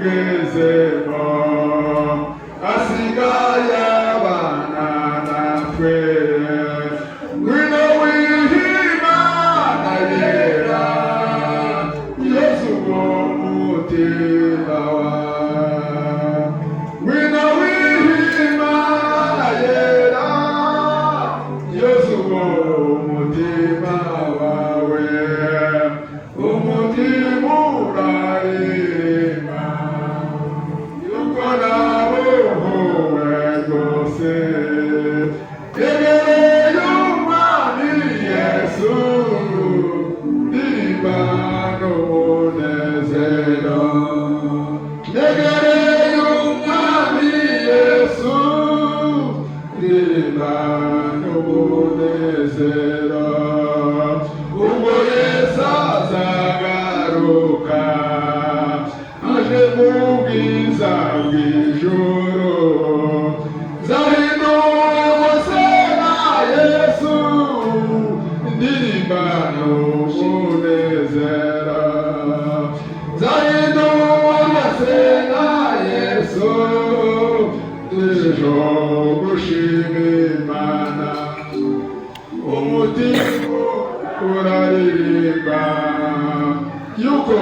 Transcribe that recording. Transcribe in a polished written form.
tugezemo asigaye abana natwe ngwino w'Imana yera Yesu umutima wawe ngwino w'Imana yera Yesu umutima wawe umutima urarema yuko nabohowe rwose egereye umwami Yesu ndirimba n'umunezero egereye umwami Yesu ndirimba n'umunezero ubwo Yesu azagaruka aje mu bwiza bw'ijuru nzahindura bose na Yesu ndirimba n'umunezero nzahindura bose na Yesu ndijo gushima Imana umutima uraririmba yuko